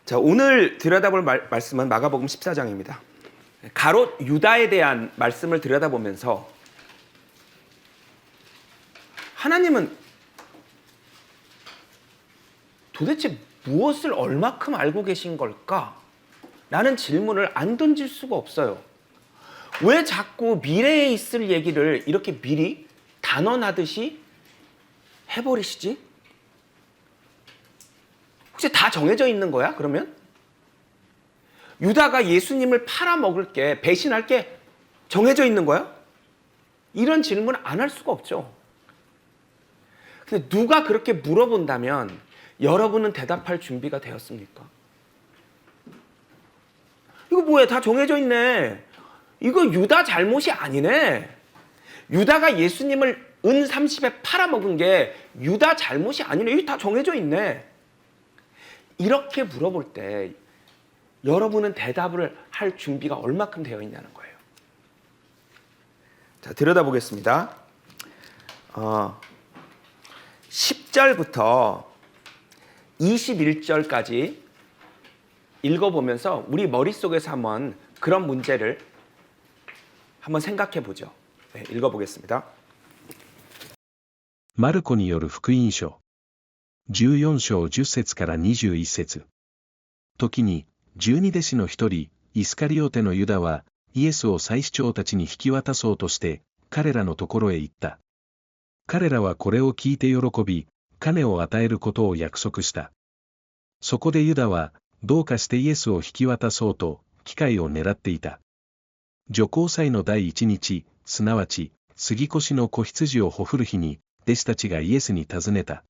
자, 오늘 들여다볼 말씀은 마가복음 14장입니다. 가롯 유다에 대한 말씀을 들여다보면서 하나님은 도대체 무엇을 얼마큼 알고 계신 걸까? 라는 질문을 안 던질 수가 없어요. 왜 자꾸 미래에 있을 얘기를 이렇게 미리 단언하듯이 해버리시지? 혹시 다 정해져 있는 거야, 그러면? 유다가 예수님을 팔아먹을 게, 배신할 게 정해져 있는 거야? 이런 질문 안 할 수가 없죠. 근데 누가 그렇게 물어본다면 여러분은 대답할 준비가 되었습니까? 이거 뭐야, 다 정해져 있네. 이거 유다 잘못이 아니네. 유다가 예수님을 은 30에 팔아먹은 게 유다 잘못이 아니네. 이거 다 정해져 있네. 이렇게 물어볼 때 여러분은 대답을 할 준비가 얼마큼 되어 있냐는 거예요. 자, 들여다보겠습니다. 10절부터 21절까지 읽어보면서 우리 머릿속에서 한번 그런 문제를 한번 생각해 보죠. 네, 읽어보겠습니다. マルコによる福音書14章10節から21節。時に12弟子の一人イスカリオテのユダはイエスを祭司長たちに引き渡そうとして彼らのところへ行った。彼らはこれを聞いて喜び、金を与えることを約束した。そこでユダはどうかしてイエスを引き渡そうと機会を狙っていた。除光祭の第一日、すなわち杉越の子羊をほふる日に弟子たちがイエスに尋ねた。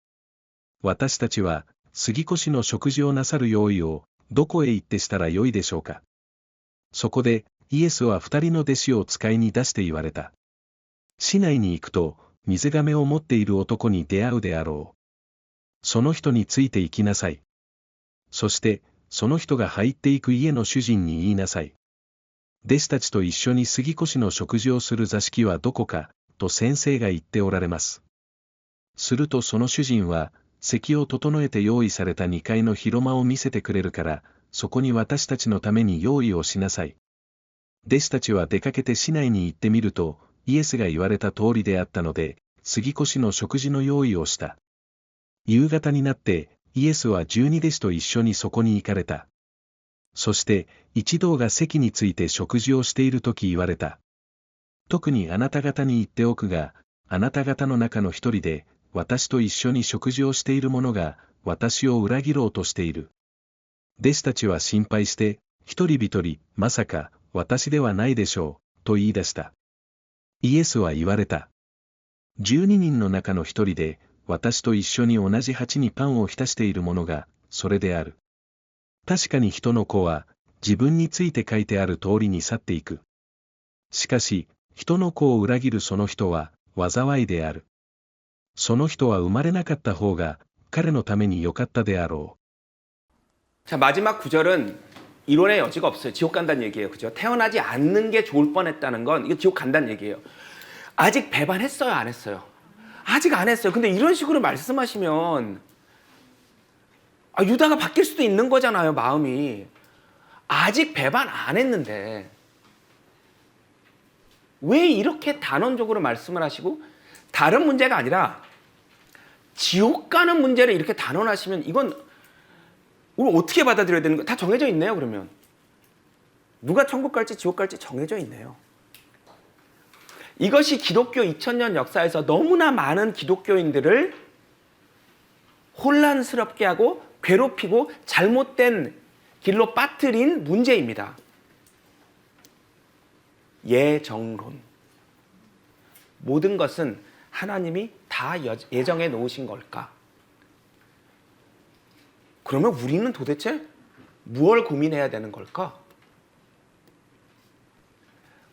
私たちは杉越の食事をなさる用意をどこへ行ってしたらよいでしょうか。そこでイエスは二人の弟子を使いに出して言われた。市内に行くと水亀を持っている男に出会うであろう。その人について行きなさい。そしてその人が入っていく家の主人に言いなさい。弟子たちと一緒に杉越の食事をする座敷はどこか、と先生が言っておられます。するとその主人は、席を整えて用意された2階の広間を見せてくれるから、そこに私たちのために用意をしなさい。弟子たちは出かけて市内に行ってみると、イエスが言われた通りであったので、杉越の食事の用意をした。夕方になって、イエスは12弟子と一緒にそこに行かれた。そして、一同が席について食事をしているとき言われた。特にあなた方に言っておくが、あなた方の中の一人で、私と一緒に食事をしている者が、私を裏切ろうとしている。弟子たちは心配して、一人一人、まさか、私ではないでしょう、と言い出した。イエスは言われた。12人の中の一人で、私と一緒に同じ鉢にパンを浸している者が、それである。確かに人の子は、自分について書いてある通りに去っていく。しかし、人の子を裏切るその人は、災いである。その人は生まれなかった方が、彼のために良かったであろう。 자, 마지막 구절은 이론의 여지가 없어요. 지옥 간다는 얘기예요. 그죠? 태어나지 않는 게 좋을 뻔했다는 건 이거 지옥 간다는 얘기예요. 아직 배반했어요, 안 했어요? 아직 안 했어요. 근데 이런 식으로 말씀하시면 유다가 바뀔 수도 있는 거잖아요, 마음이. 아직 배반 안 했는데 왜 이렇게 단언적으로 말씀을 하시고 다른 문제가 아니라 지옥 가는 문제를 이렇게 단언하시면 이건 우리 어떻게 받아들여야 되는 거야? 다 정해져 있네요, 그러면. 누가 천국 갈지 지옥 갈지 정해져 있네요. 이것이 기독교 2000년 역사에서 너무나 많은 기독교인들을 혼란스럽게 하고 괴롭히고 잘못된 길로 빠뜨린 문제입니다. 예정론. 모든 것은 하나님이 다 예정해 놓으신 걸까? 그러면 우리는 도대체 무엇을 고민해야 되는 걸까?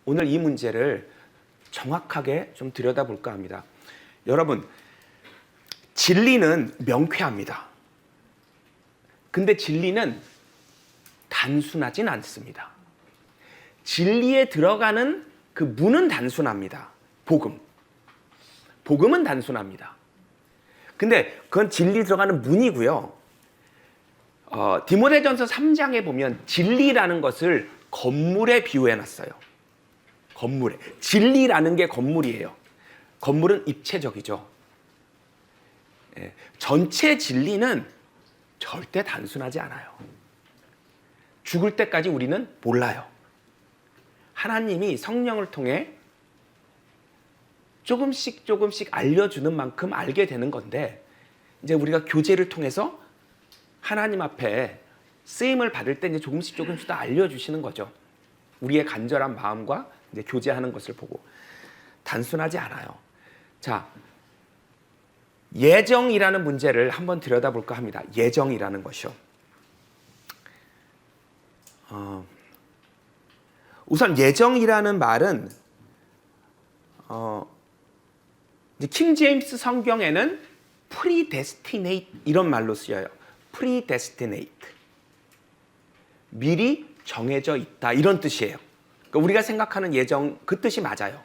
오늘 이 문제를 정확하게 좀 들여다볼까 합니다. 여러분, 진리는 명쾌합니다. 근데 진리는 단순하진 않습니다. 진리에 들어가는 그 문은 단순합니다. 복음은 단순합니다. 근데 그건 진리 들어가는 문이고요. 디모데전서 3장에 보면 진리라는 것을 건물에 비유해놨어요. 건물에. 진리라는 게 건물이에요. 건물은 입체적이죠. 예, 전체 진리는 절대 단순하지 않아요. 죽을 때까지 우리는 몰라요. 하나님이 성령을 통해 조금씩 알려주는 만큼 알게 되는 건데, 이제 우리가 교제를 통해서 하나님 앞에 쓰임을 받을 때 이제 조금씩 더 알려주시는 거죠. 우리의 간절한 마음과 이제 교제하는 것을 보고. 단순하지 않아요. 자, 예정이라는 문제를 한번 들여다볼까 합니다. 예정이라는 것이요. 우선 예정이라는 말은 이제 킹 제임스 성경에는 predestinate 이런 말로 쓰여요. predestinate. 미리 정해져 있다 이런 뜻이에요. 그러니까 우리가 생각하는 예정 그 뜻이 맞아요.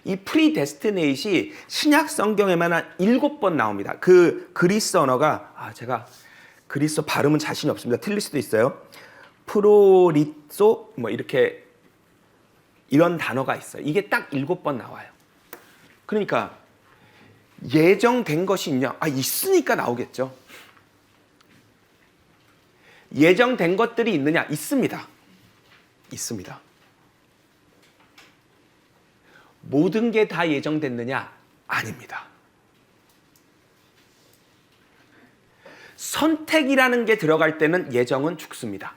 이 predestinate이 신약 성경에만 한 7번 나옵니다. 그 그리스 언어가 제가 그리스 발음은 자신이 없습니다. 틀릴 수도 있어요. 프로리소 뭐 이렇게 이런 단어가 있어요. 이게 딱 7번 나와요. 그러니까 예정된 것이 있냐? 있으니까 나오겠죠. 예정된 것들이 있느냐? 있습니다. 있습니다. 모든 게 다 예정됐느냐? 아닙니다. 선택이라는 게 들어갈 때는 예정은 죽습니다.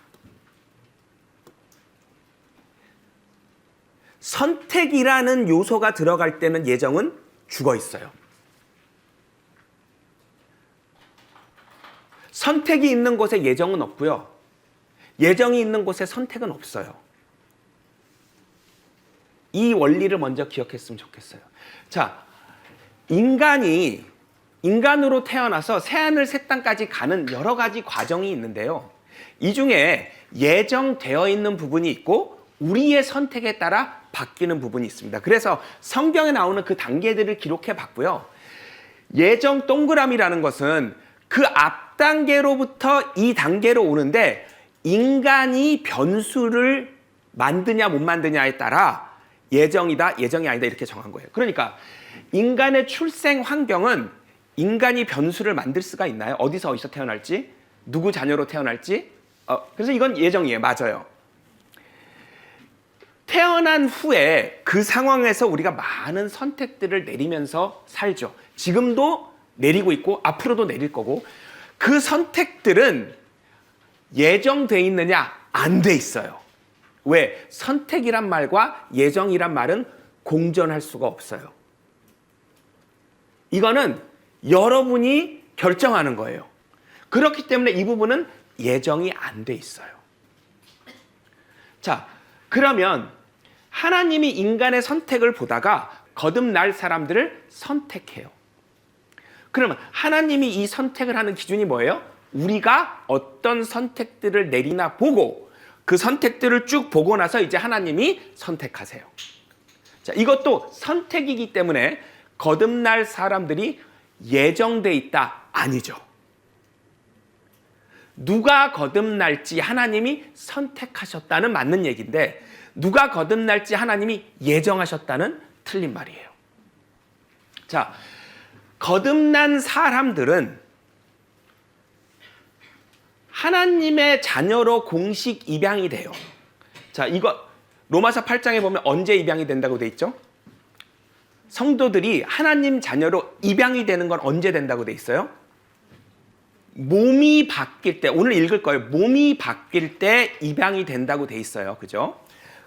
선택이라는 요소가 들어갈 때는 예정은 죽어 있어요. 선택이 있는 곳에 예정은 없고요. 예정이 있는 곳에 선택은 없어요. 이 원리를 먼저 기억했으면 좋겠어요. 자, 인간으로 태어나서 새하늘 새 땅까지 가는 여러 가지 과정이 있는데요. 이 중에 예정되어 있는 부분이 있고 우리의 선택에 따라 바뀌는 부분이 있습니다. 그래서 성경에 나오는 그 단계들을 기록해 봤고요. 예정 동그라미라는 것은 그 앞 단계로부터 이 단계로 오는데 인간이 변수를 만드냐 못 만드냐에 따라 예정이다, 예정이 아니다 이렇게 정한 거예요. 그러니까 인간의 출생 환경은 인간이 변수를 만들 수가 있나요? 어디서 태어날지, 누구 자녀로 태어날지. 그래서 이건 예정이에요. 맞아요. 태어난 후에 그 상황에서 우리가 많은 선택들을 내리면서 살죠. 지금도 내리고 있고 앞으로도 내릴 거고 그 선택들은 예정돼 있느냐? 안 돼 있어요. 왜? 선택이란 말과 예정이란 말은 공존할 수가 없어요. 이거는 여러분이 결정하는 거예요. 그렇기 때문에 이 부분은 예정이 안 돼 있어요. 자, 그러면 하나님이 인간의 선택을 보다가 거듭날 사람들을 선택해요. 그러면 하나님이 이 선택을 하는 기준이 뭐예요? 우리가 어떤 선택들을 내리나 보고 그 선택들을 쭉 보고 나서 이제 하나님이 선택하세요. 자, 이것도 선택이기 때문에 거듭날 사람들이 예정돼 있다? 아니죠. 누가 거듭날지 하나님이 선택하셨다는 맞는 얘기인데 누가 거듭날지 하나님이 예정하셨다는 틀린 말이에요. 자, 거듭난 사람들은 하나님의 자녀로 공식 입양이 돼요. 자, 이거 로마서 8장에 보면 언제 입양이 된다고 돼 있죠? 성도들이 하나님 자녀로 입양이 되는 건 언제 된다고 돼 있어요? 몸이 바뀔 때, 오늘 읽을 거예요. 몸이 바뀔 때 입양이 된다고 돼 있어요. 그죠?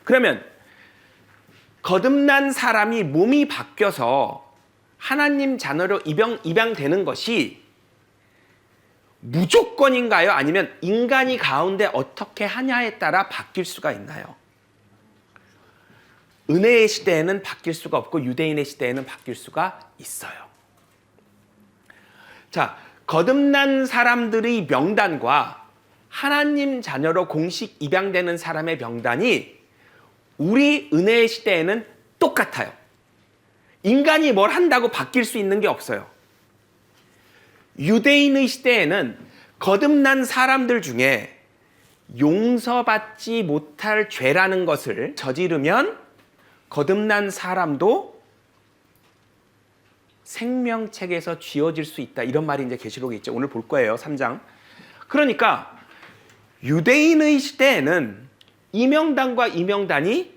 그러면 거듭난 사람이 몸이 바뀌어서 하나님 자녀로 입양되는 것이 무조건인가요? 아니면 인간이 가운데 어떻게 하냐에 따라 바뀔 수가 있나요? 은혜의 시대에는 바뀔 수가 없고 유대인의 시대에는 바뀔 수가 있어요. 자, 거듭난 사람들의 명단과 하나님 자녀로 공식 입양되는 사람의 명단이 우리 은혜의 시대에는 똑같아요. 인간이 뭘 한다고 바뀔 수 있는 게 없어요. 유대인의 시대에는 거듭난 사람들 중에 용서받지 못할 죄라는 것을 저지르면 거듭난 사람도 생명책에서 쥐어질 수 있다. 이런 말이 이제 계시록에 있죠. 오늘 볼 거예요. 3장. 그러니까 유대인의 시대에는 이명단과 이명단이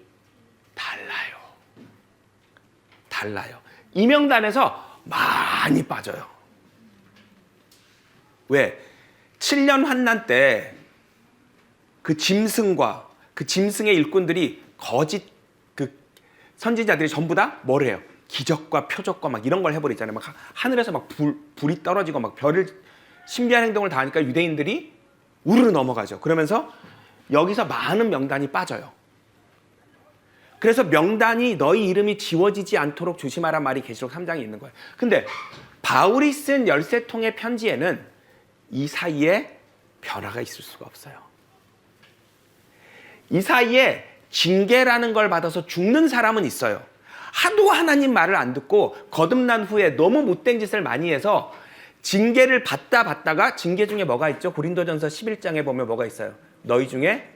달라요. 이명단에서 많이 빠져요. 왜? 7년 환난 때 그 짐승과 그 짐승의 일꾼들이 거짓 그 선지자들이 전부 다 뭘 해요? 기적과 표적과 막 이런 걸 해버리잖아요. 막 하늘에서 막 불이 떨어지고 막 별을 신비한 행동을 다 하니까 유대인들이 우르르 넘어가죠. 그러면서 여기서 많은 명단이 빠져요. 그래서 명단이 너희 이름이 지워지지 않도록 조심하란 말이 계시록 3장에 있는 거예요. 근데 바울이 쓴 13통의 편지에는 이 사이에 변화가 있을 수가 없어요. 이 사이에 징계라는 걸 받아서 죽는 사람은 있어요. 하도 하나님 말을 안 듣고 거듭난 후에 너무 못된 짓을 많이 해서 징계를 받다가 징계 중에 뭐가 있죠? 고린도전서 11장에 보면 뭐가 있어요? 너희 중에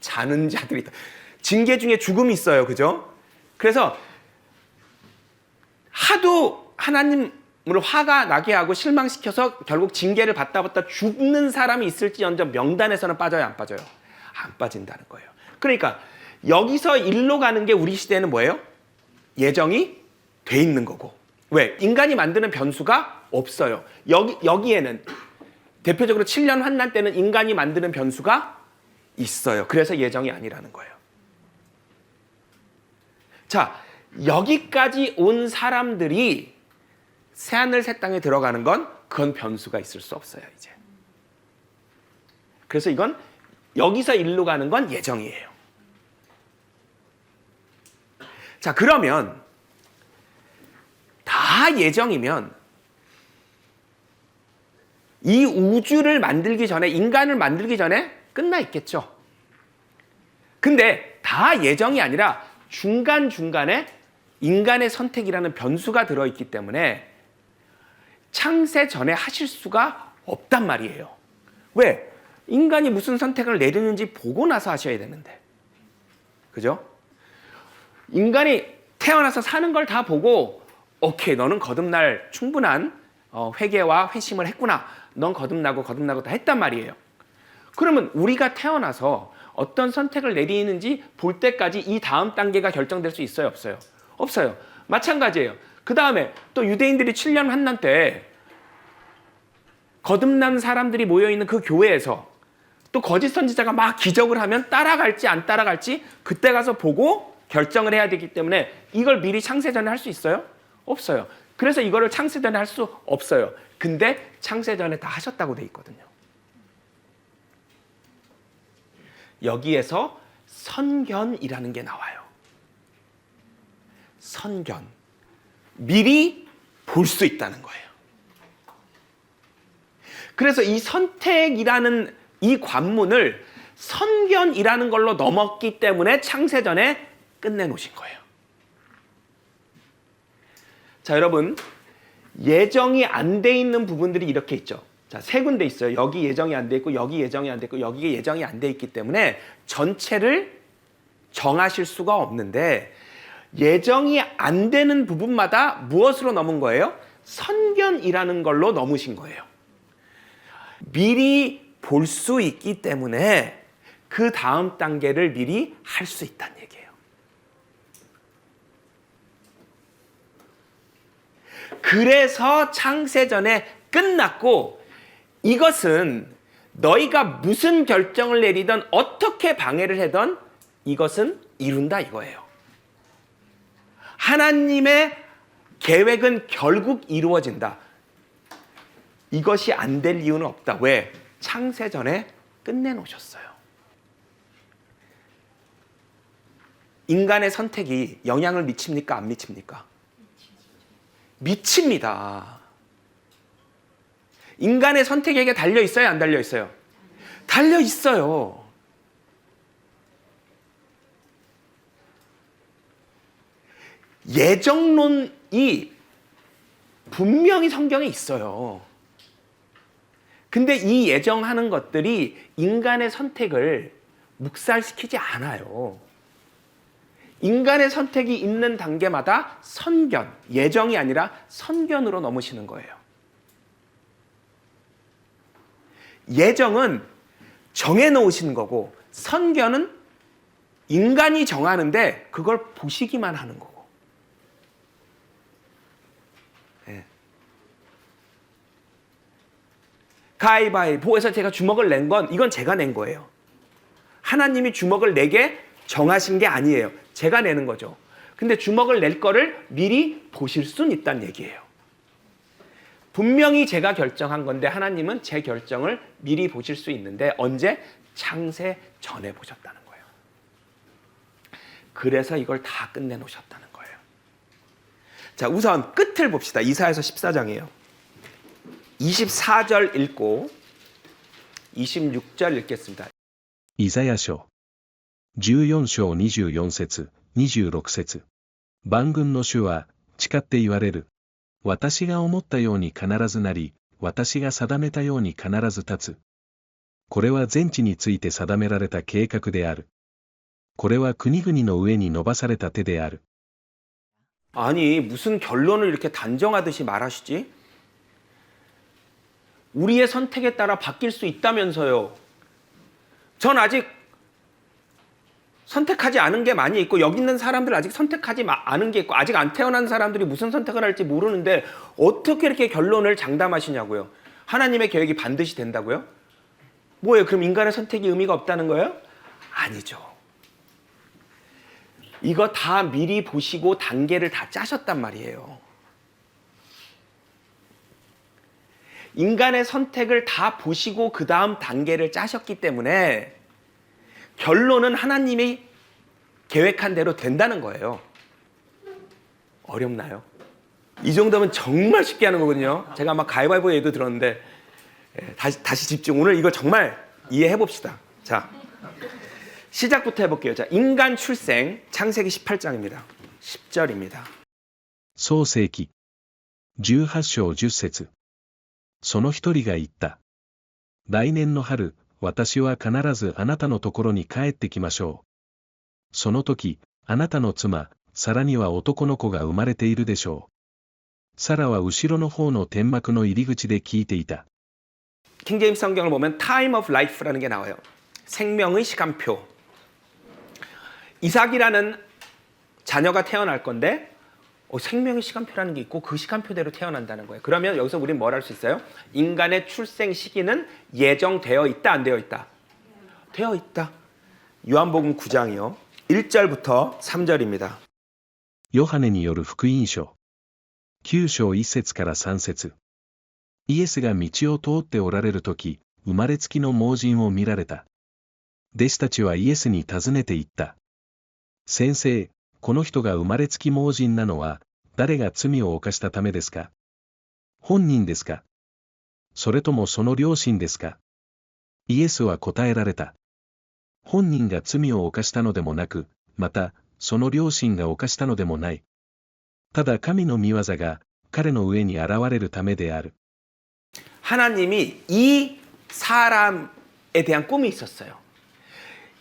자는 자들이 있다. 징계 중에 죽음이 있어요. 그죠? 그래서 하도 하나님을 화가 나게 하고 실망시켜서 결국 징계를 받다 죽는 사람이 있을지언정 명단에서는 빠져요? 안 빠져요? 안 빠진다는 거예요. 그러니까 여기서 일로 가는 게 우리 시대는 뭐예요? 예정이 돼 있는 거고. 왜? 인간이 만드는 변수가 없어요. 여기에는 대표적으로 7년 환난 때는 인간이 만드는 변수가 있어요. 그래서 예정이 아니라는 거예요. 자, 여기까지 온 사람들이 새하늘 새 땅에 들어가는 건 그건 변수가 있을 수 없어요, 이제. 그래서 이건 여기서 일로 가는 건 예정이에요. 자, 그러면 다 예정이면 이 우주를 만들기 전에, 인간을 만들기 전에 끝나 있겠죠. 근데 다 예정이 아니라 중간중간에 인간의 선택이라는 변수가 들어있기 때문에 창세 전에 하실 수가 없단 말이에요. 왜? 인간이 무슨 선택을 내리는지 보고 나서 하셔야 되는데. 그죠? 인간이 태어나서 사는 걸 다 보고 오케이, 너는 거듭날 충분한 회개와 회심을 했구나. 넌 거듭나고 다 했단 말이에요. 그러면 우리가 태어나서 어떤 선택을 내리는지 볼 때까지 이 다음 단계가 결정될 수 있어요? 없어요? 없어요. 마찬가지예요. 그 다음에 또 유대인들이 7년 환난 때 거듭난 사람들이 모여있는 그 교회에서 또 거짓 선지자가 막 기적을 하면 따라갈지 안 따라갈지 그때 가서 보고 결정을 해야 되기 때문에 이걸 미리 창세 전에 할 수 있어요? 없어요. 그래서 이거를 창세 전에 할 수 없어요. 근데 창세 전에 다 하셨다고 돼 있거든요. 여기에서 선견이라는 게 나와요. 선견. 미리 볼 수 있다는 거예요. 그래서 이 선택이라는 이 관문을 선견이라는 걸로 넘었기 때문에 창세전에 끝내놓으신 거예요. 자, 여러분, 예정이 안 돼 있는 부분들이 이렇게 있죠. 자, 세 군데 있어요. 여기 예정이 안 돼 있고, 여기 예정이 안 돼 있고, 여기에 예정이 안 돼 있기 때문에 전체를 정하실 수가 없는데, 예정이 안 되는 부분마다 무엇으로 넘은 거예요? 선견이라는 걸로 넘으신 거예요. 미리 볼 수 있기 때문에 그 다음 단계를 미리 할 수 있다는 얘기예요. 그래서 창세전에 끝났고, 이것은 너희가 무슨 결정을 내리든 어떻게 방해를 하든 이것은 이룬다 이거예요. 하나님의 계획은 결국 이루어진다. 이것이 안 될 이유는 없다. 왜? 창세전에 끝내놓으셨어요. 인간의 선택이 영향을 미칩니까? 안 미칩니까? 미칩니다. 인간의 선택에게 달려 있어요? 안 달려 있어요? 달려 있어요. 예정론이 분명히 성경에 있어요. 근데 이 예정하는 것들이 인간의 선택을 묵살시키지 않아요. 인간의 선택이 있는 단계마다 선견, 예정이 아니라 선견으로 넘으시는 거예요. 예정은 정해놓으신 거고 선견은 인간이 정하는데 그걸 보시기만 하는 거고. 예. 가위바위보에서 제가 주먹을 낸 건 이건 제가 낸 거예요. 하나님이 주먹을 내게 정하신 게 아니에요. 제가 내는 거죠. 근데 주먹을 낼 거를 미리 보실 수는 있다는 얘기예요. 분명히 제가 결정한 건데 하나님은 제 결정을 미리 보실 수 있는데 언제? 창세 전에 보셨다는 거예요. 그래서 이걸 다 끝내놓으셨다는 거예요. 자, 우선 끝을 봅시다. 이사야서 14장이에요. 24절 읽고 26절 읽겠습니다. イザヤ書14章24節26節万軍の主は誓って言われる。私が思ったように必ずなり、私が定めたように必ず立つ。これは全地について定められた計画である。これは国々の上に伸ばされた手である。 아니 무슨 결론을 이렇게 단정하듯이 말하시지? 우리의 선택에 따라 바뀔 수 있다면서요. 전 아직 선택하지 않은 게 많이 있고 여기 있는 사람들 아직 선택하지 않은 게 있고 아직 안 태어난 사람들이 무슨 선택을 할지 모르는데 어떻게 이렇게 결론을 장담하시냐고요. 하나님의 계획이 반드시 된다고요? 뭐예요? 그럼 인간의 선택이 의미가 없다는 거예요? 아니죠. 이거 다 미리 보시고 단계를 다 짜셨단 말이에요. 인간의 선택을 다 보시고 그 다음 단계를 짜셨기 때문에 결론은 하나님이 계획한 대로 된다는 거예요. 어렵나요? 이 정도면 정말 쉽게 하는 거거든요. 제가 아마 가위바위보 예도 들었는데 다시 집중. 오늘 이거 정말 이해해 봅시다. 자, 시작부터 해볼게요. 자, 인간 출생 창세기 18장입니다. 10절입니다. 創世記18章10節その一人が言った。来年の春、私は必ずあなたのところに帰ってきましょう。その時、あなたの妻、サラには男の子が生まれているでしょう。サラは後ろの方の天幕の入り口で聞いていた。 킹제임스 성경을 보면 Time of Life라는 게 나와요. 생명의 시간표. 이삭이라는 자녀가 태어날 건데 생명의 시간표라는 게 있고 그 시간표대로 태어난다는 거예요. 그러면 여기서 우리는 뭘 할 수 있어요? 인간의 출생 시기는 예정되어 있다, 안 되어 있다? 되어 있다. 요한복음 9장이요. 1절부터 3절입니다. ヨハネによる福音書。9章1節から3節イエスが道を通っておられるとき、生まれつきの盲人を見られた。弟子たちはイエスに尋ねて言った。先生、この人が生まれつき盲人なのは、誰が罪を犯したためですか？本人ですか？それともその両親ですか？イエスは答えられた。本人が罪を犯したのでもなく、また、その両親が犯したのでもない。ただ神の御業が彼の上に現れるためである。 하나님이 이 사람에 대한 꿈이 있었어요.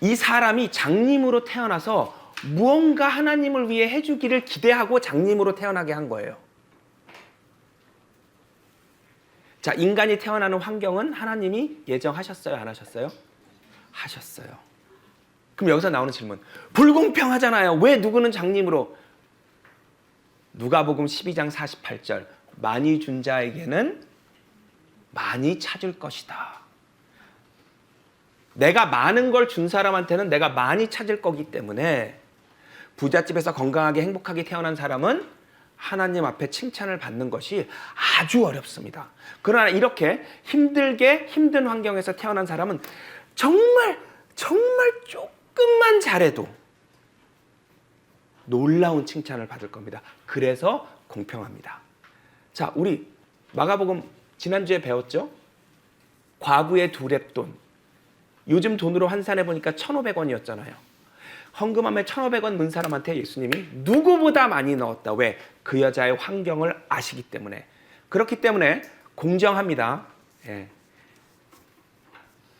이 사람이 장님으로 태어나서 무언가 하나님을 위해 해주기를 기대하고 장님으로 태어나게 한 거예요. 자, 인간이 태어나는 환경은 하나님이 예정하셨어요? 안 하셨어요? 하셨어요. 그럼 여기서 나오는 질문. 불공평하잖아요. 왜 누구는 장님으로? 누가복음 12장 48절. 많이 준 자에게는 많이 찾을 것이다. 내가 많은 걸 준 사람한테는 내가 많이 찾을 거기 때문에 부잣집에서 건강하게 행복하게 태어난 사람은 하나님 앞에 칭찬을 받는 것이 아주 어렵습니다. 그러나 이렇게 힘들게 힘든 환경에서 태어난 사람은 정말 조금만 잘해도 놀라운 칭찬을 받을 겁니다. 그래서 공평합니다. 자, 우리 마가복음 지난주에 배웠죠? 과부의 2렙돈. 요즘 돈으로 환산해 보니까 1,500원이었잖아요. 헌금함에 1,500원 넣은 사람한테 예수님이 누구보다 많이 넣었다. 왜? 그 여자의 환경을 아시기 때문에. 그렇기 때문에 공정합니다. 예.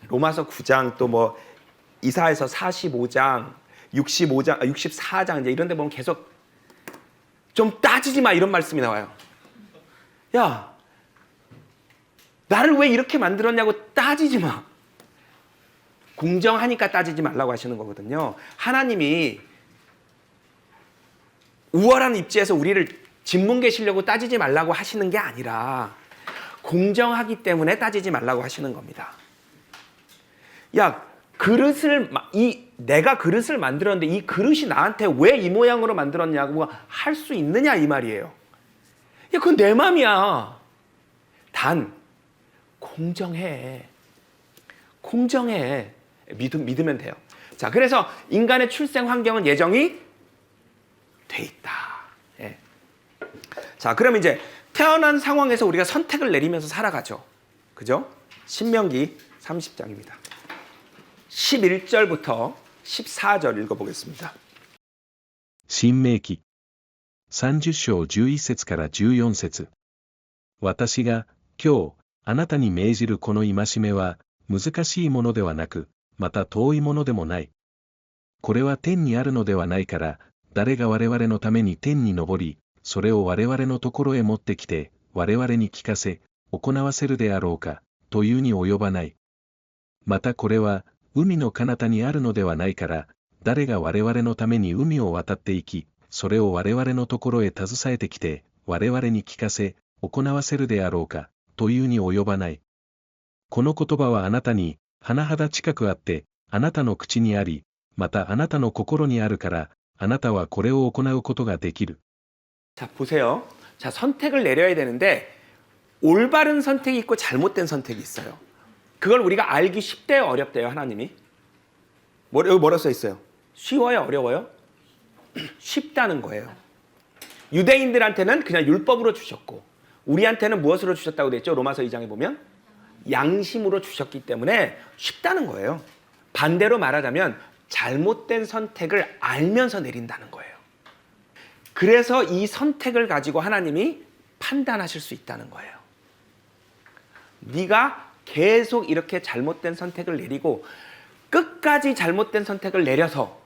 로마서 9장 또 뭐 이사야서 45장, 65장, 64장 이제 이런 데 보면 계속 좀 따지지 마 이런 말씀이 나와요. 야, 나를 왜 이렇게 만들었냐고 따지지 마. 공정하니까 따지지 말라고 하시는 거거든요. 하나님이 우월한 입지에서 우리를 짓뭉개시려고 따지지 말라고 하시는 게 아니라 공정하기 때문에 따지지 말라고 하시는 겁니다. 야, 내가 그릇을 만들었는데 이 그릇이 나한테 왜 이 모양으로 만들었냐고 할 수 있느냐 이 말이에요. 야, 그건 내 맘이야. 단 공정해. 믿으면 돼요. 자, 그래서 인간의 출생 환경은 예정이 돼 있다. 예. 자, 그럼 이제 태어난 상황에서 우리가 선택을 내리면서 살아가죠. 그죠? 신명기 30장입니다. 11절부터 14절 읽어보겠습니다. 新明記30章11節から14節私が今日あなたに命じるこの戒めは難しいものではなく、また遠いものでもない。これは天にあるのではないから、誰が我々のために天に昇り、それを我々のところへ持ってきて、我々に聞かせ、行わせるであろうか、というに及ばない。またこれは、海の彼方にあるのではないから、誰が我々のために海を渡っていき、それを我々のところへ携えてきて、我々に聞かせ、行わせるであろうか、というに及ばない。この言葉はあなたに、甚だ近くあって、あなたの口にあり、またあなたの心にあるから、あなたはこれを行うことができる。 자, 보세요. 자, 선택을 내려야 되는데 올바른 선택이 있고 잘못된 선택이 있어요. 그걸 우리가 알기 쉽대요, 어렵대요, 하나님이? 여기 뭐라 써 있어요? 쉬워요, 어려워요? 쉽다는 거예요. 유대인들한테는 그냥 율법으로 주셨고 우리한테는 무엇으로 주셨다고 돼 있죠? 로마서 2장에 보면 양심으로 주셨기 때문에 쉽다는 거예요. 반대로 말하자면 잘못된 선택을 알면서 내린다는 거예요. 그래서 이 선택을 가지고 하나님이 판단하실 수 있다는 거예요. 네가 계속 이렇게 잘못된 선택을 내리고 끝까지 잘못된 선택을 내려서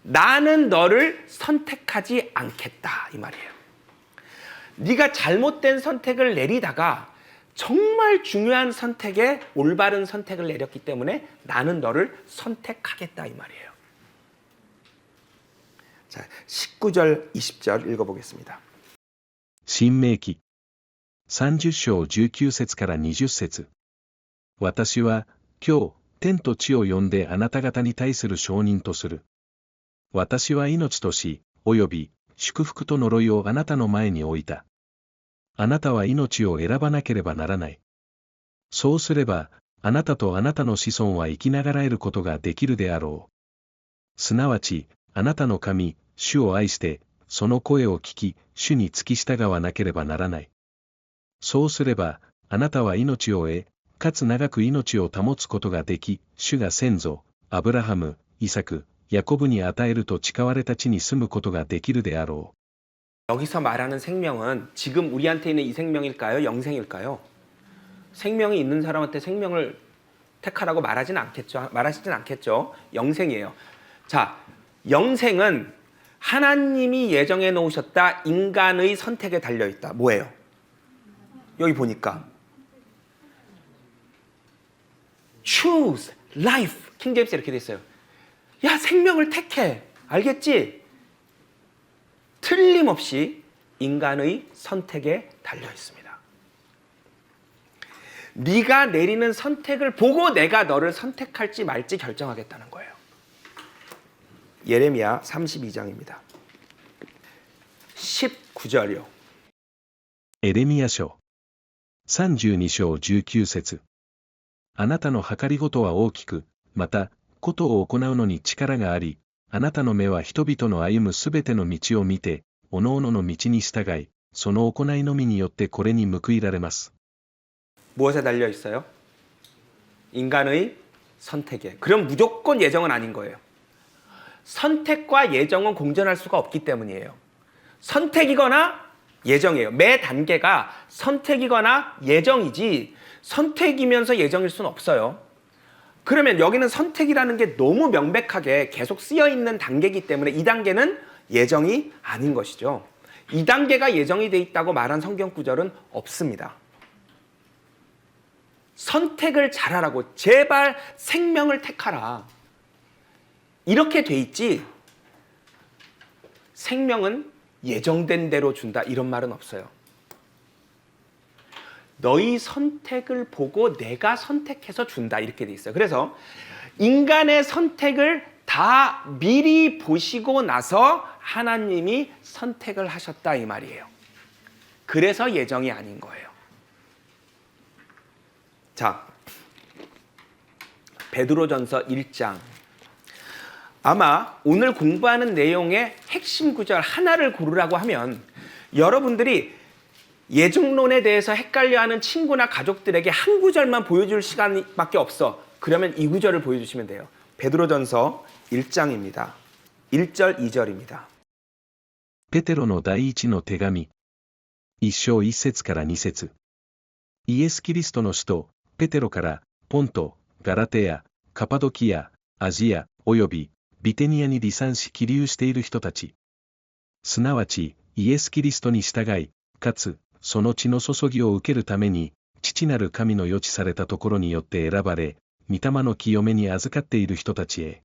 나는 너를 선택하지 않겠다 이 말이에요. 네가 잘못된 선택을 내리다가 정말 중요한 선택에 올바른 선택을 내렸기 때문에 나는 너를 선택하겠다 이 말이에요. 자, 19절, 20절 읽어보겠습니다. 新明記30章19節から20節私は今日天と地を呼んであなた方に対する証人とする。私は命と死および祝福と呪いをあなたの前に置いた。あなたは命を選ばなければならない。そうすればあなたとあなたの子孫は生きながらえることができるであろう。すなわちあなたの神主を愛してその声を聞き主に付き従わなければならない。そうすればあなたは命を得かつ長く命を保つことができ主が先祖アブラハムイサクヤコブに与えると誓われた地に住むことができるであろう。 여기서 말하는 생명은 지금 우리한테 있는 이 생명일까요? 영생일까요? 생명이 있는 사람한테 생명을 택하라고 말하지는 않겠죠. 영생이에요. 자, 영생은 하나님이 예정해 놓으셨다 인간의 선택에 달려 있다. 뭐예요? 여기 보니까 choose life. 킹제임스 이렇게 돼 있어요. 야, 생명을 택해. 알겠지? 틀림없이 인간의 선택에 달려 있습니다. 네가 내리는 선택을 보고 내가 너를 선택할지 말지 결정하겠다는 거예요. 예레미야 32장입니다. 19절이요. エレミヤ書32章19節あなたの計りごとは大きく、また、ことを行うのに力があり、あなたの目は人々の歩むすべての道を見て、おのおのの道に従い、その行いのみによってこれに報いられます。 무엇에 달려 있어요? 인간의 선택에. 그럼 무조건 예정은 아닌 거예요. 선택과 예정은 공존할 수가 없기 때문이에요. 선택이거나 예정이에요. 매 단계가 선택이거나 예정이지 선택이면서 예정일 수는 없어요. 그러면 여기는 선택이라는 게 너무 명백하게 계속 쓰여 있는 단계이기 때문에 이 단계는 예정이 아닌 것이죠. 이 단계가 예정이 돼 있다고 말한 성경 구절은 없습니다. 선택을 잘하라고, 제발 생명을 택하라, 이렇게 돼 있지 생명은 예정된 대로 준다 이런 말은 없어요. 너희 선택을 보고 내가 선택해서 준다 이렇게 돼 있어요. 그래서 인간의 선택을 다 미리 보시고 나서 하나님이 선택을 하셨다 이 말이에요. 그래서 예정이 아닌 거예요. 자, 베드로전서 1장. 아마 오늘 공부하는 내용의 핵심 구절 하나를 고르라고 하면 여러분들이 예정론에 대해서 헷갈려하는 친구나 가족들에게 한 구절만 보여줄 시간밖에 없어. 그러면 이 구절을 보여주시면 돼요. 베드로전서 1장입니다. 1절 2절입니다. ペテロの第一の手紙。一章一節から二節。イエス・キリストの使徒、ペテロから、ポント、ガラテア、カパドキア、アジア、および、ビテニアに離散し起立している人たち。すなわち、イエス・キリストに従い、かつ、その血の注ぎを受けるために、父なる神の予知されたところによって選ばれ、御霊の清めに預かっている人たちへ。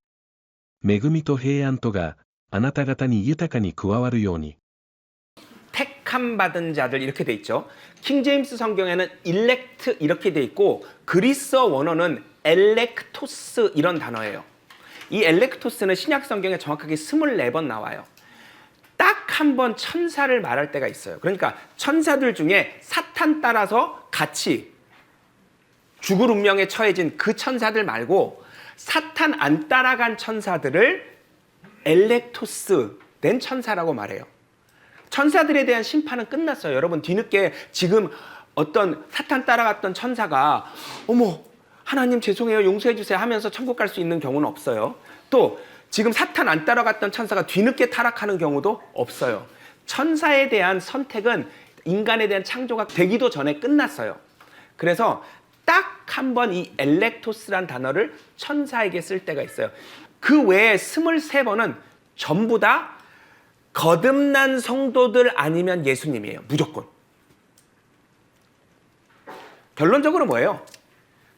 恵みと平安とが、あなた方に豊かに加わるように。 택함 받은 자들 이렇게 돼 있죠. 킹제임스 성경에는 일렉트 이렇게 돼 있고 그리스어 원어는 엘렉토스 이런 단어예요. 이 엘렉토스는 신약 성경에 정확하게 24번 나와요. 딱 한 번 천사를 말할 때가 있어요. 그러니까 천사들 중에 사탄 따라서 같이 죽을 운명에 처해진 그 천사들 말고 사탄 안 따라간 천사들을 엘렉토스 된 천사라고 말해요. 천사들에 대한 심판은 끝났어요. 여러분 뒤늦게 지금 어떤 사탄 따라갔던 천사가 어머 하나님 죄송해요 용서해 주세요 하면서 천국 갈 수 있는 경우는 없어요. 또 지금 사탄 안 따라갔던 천사가 뒤늦게 타락하는 경우도 없어요. 천사에 대한 선택은 인간에 대한 창조가 되기도 전에 끝났어요. 그래서 딱 한 번 이 엘렉토스란 단어를 천사에게 쓸 때가 있어요. 그 외에 23번은 전부 다 거듭난 성도들 아니면 예수님이에요. 무조건. 결론적으로 뭐예요?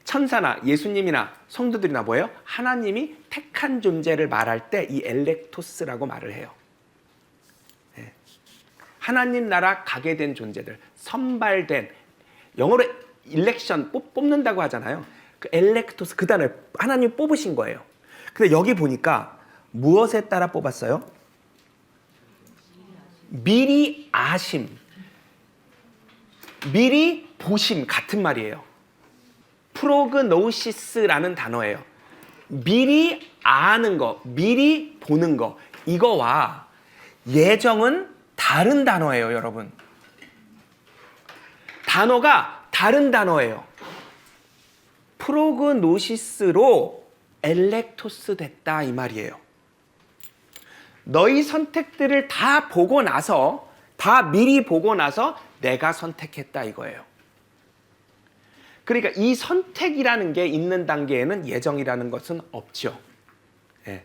천사나 예수님이나 성도들이나 뭐예요? 하나님이 택한 존재를 말할 때 이 엘렉토스라고 말을 해요. 네. 하나님 나라 가게 된 존재들, 선발된, 영어로 일렉션 뽑는다고 하잖아요. 그 엘렉토스 그 단어를 하나님 뽑으신 거예요. 근데 여기 보니까 무엇에 따라 뽑았어요? 미리 아심, 미리 보심 같은 말이에요. 프로그노시스라는 단어예요. 미리 아는 거, 미리 보는 거, 이거와 예정은 다른 단어예요, 여러분. 단어가 다른 단어예요. 프로그노시스로 엘렉토스 됐다 이 말이에요. 너희 선택들을 다 보고 나서, 다 미리 보고 나서 내가 선택했다 이거예요. 그러니까 이 선택이라는 게 있는 단계에는 예정이라는 것은 없죠. 예.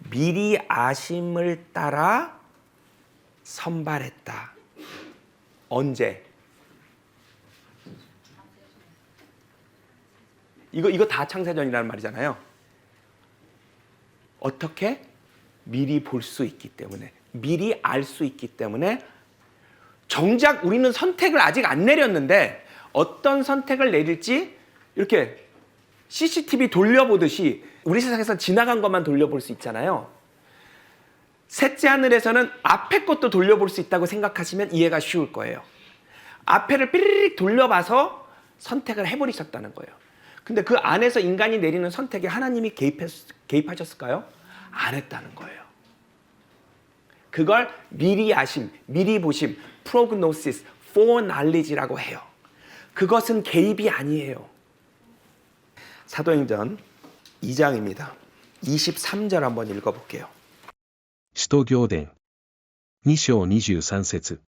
미리 아심을 따라 선발했다. 언제? 이거 다 창세전이라는 말이잖아요. 어떻게? 미리 볼 수 있기 때문에, 미리 알 수 있기 때문에 정작 우리는 선택을 아직 안 내렸는데 어떤 선택을 내릴지 이렇게 CCTV 돌려보듯이 우리 세상에서 지나간 것만 돌려볼 수 있잖아요. 셋째 하늘에서는 앞에 것도 돌려볼 수 있다고 생각하시면 이해가 쉬울 거예요. 앞에를 삐리릭 돌려봐서 선택을 해버리셨다는 거예요. 근데 그 안에서 인간이 내리는 선택에 하나님이 개입하셨을까요? 안 했다는 거예요. 그걸 미리 아심, 미리 보심, prognosis, foreknowledge라고 해요. 그것은 개입이 아니에요. 사도행전 2장입니다. 23절 한번 읽어볼게요. 使徒行伝2章23節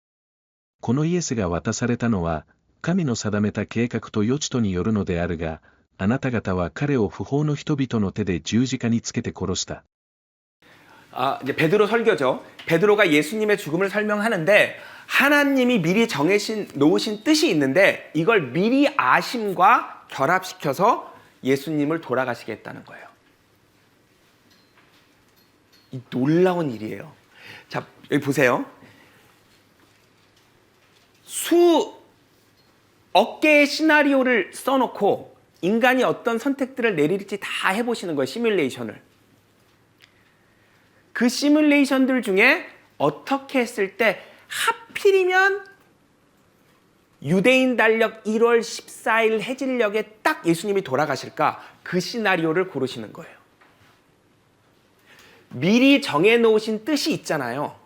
このイエスが渡されたのは神の定めた計画と予知とによるのであるが、あなた方は彼を不法の人々の手で十字架につけて殺した。 이제 베드로 설교죠. 베드로가 예수님의 죽음을 설명하는데 하나님이 미리 놓으신 뜻이 있는데 이걸 미리 아심과 결합시켜서 예수님을 돌아가시게 했다는 거예요. 이 놀라운 일이에요. 자, 여기 보세요. 수억 개의 시나리오를 써놓고 인간이 어떤 선택들을 내릴지 다 해보시는 거예요. 시뮬레이션을. 그 시뮬레이션들 중에 어떻게 했을 때 하필이면 유대인 달력 1월 14일 해질녘에 딱 예수님이 돌아가실까? 그 시나리오를 고르시는 거예요. 미리 정해놓으신 뜻이 있잖아요.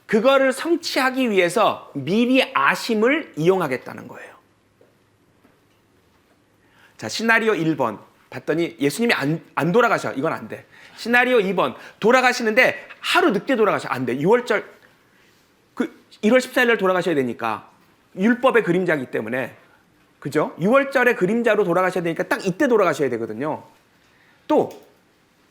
그거를 성취하기 위해서 미리 아심을 이용하겠다는 거예요. 자, 시나리오 1번 봤더니 예수님이 안 돌아가셔. 이건 안 돼. 시나리오 2번 돌아가시는데 하루 늦게 돌아가셔. 안 돼. 6월절 1월 14일 날 돌아가셔야 되니까 율법의 그림자이기 때문에 그죠? 6월절의 그림자로 돌아가셔야 되니까 딱 이때 돌아가셔야 되거든요. 또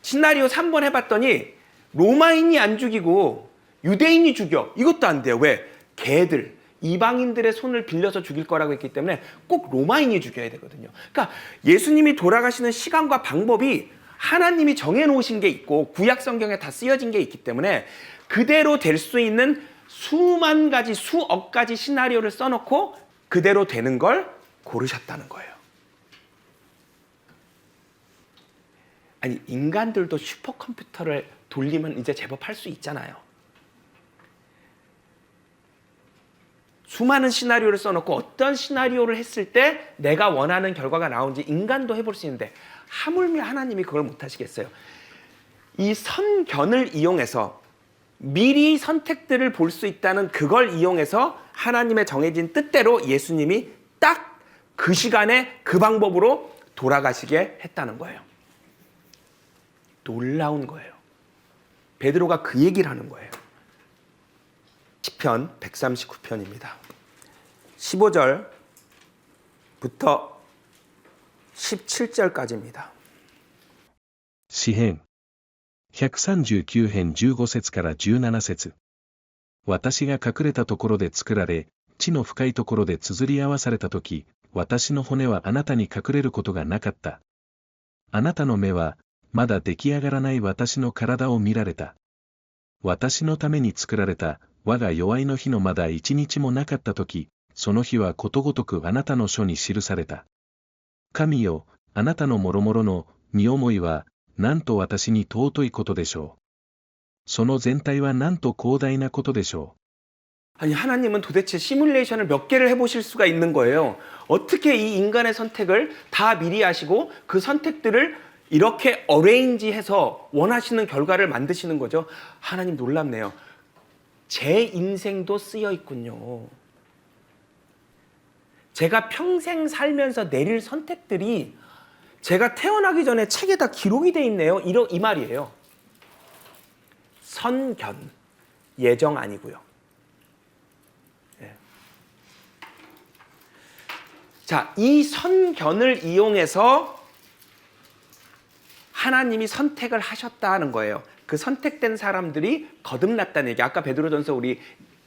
시나리오 3번 해봤더니 로마인이 안 죽이고 유대인이 죽여. 이것도 안 돼요. 왜? 걔들 이방인들의 손을 빌려서 죽일 거라고 했기 때문에 꼭 로마인이 죽여야 되거든요. 그러니까 예수님이 돌아가시는 시간과 방법이 하나님이 정해놓으신 게 있고 구약 성경에 다 쓰여진 게 있기 때문에 그대로 될 수 있는 수만 가지 수억 가지 시나리오를 써놓고 그대로 되는 걸 고르셨다는 거예요. 아니 인간들도 슈퍼컴퓨터를 돌리면 이제 제법 할 수 있잖아요. 수많은 시나리오를 써놓고 어떤 시나리오를 했을 때 내가 원하는 결과가 나오는지 인간도 해볼 수 있는데 하물며 하나님이 그걸 못하시겠어요. 이 선견을 이용해서 미리 선택들을 볼 수 있다는 그걸 이용해서 하나님의 정해진 뜻대로 예수님이 딱 그 시간에 그 방법으로 돌아가시게 했다는 거예요. 놀라운 거예요. 베드로가 그 얘기를 하는 거예요. 시편 139편입니다. 15절부터 17절까지입니다. 詩編139編15節から17節。私が隠れたところで作られ、地の深いところで綴り合わされたとき、私の骨はあなたに隠れることがなかった。あなたの目は、まだ出来上がらない私の体を見られた。私のために作られた、我が弱いの日のまだ一日もなかったとき、その日はことごとくあなたの書に記された。神よ、あなたのもろもろの身思いは、なんと私に尊いことでしょう。その全体はなんと広大なことでしょう。 아니 하나님은 도대체 시뮬레이션을 몇 개를 해보실 수가 있는 거예요. 어떻게 이 인간의 선택을 다 미리 하시고 그 선택들을 이렇게 어레인지해서 원하시는 결과를 만드시는 거죠. 하나님 놀랍네요. 제 인생도 쓰여 있군요. 제가 평생 살면서 내릴 선택들이 제가 태어나기 전에 책에 다 기록이 돼 있네요. 이 말이에요. 선견, 예정 아니고요. 네. 자, 이 선견을 이용해서 하나님이 선택을 하셨다는 거예요. 그 선택된 사람들이 거듭났다는 얘기. 아까 베드로전서 우리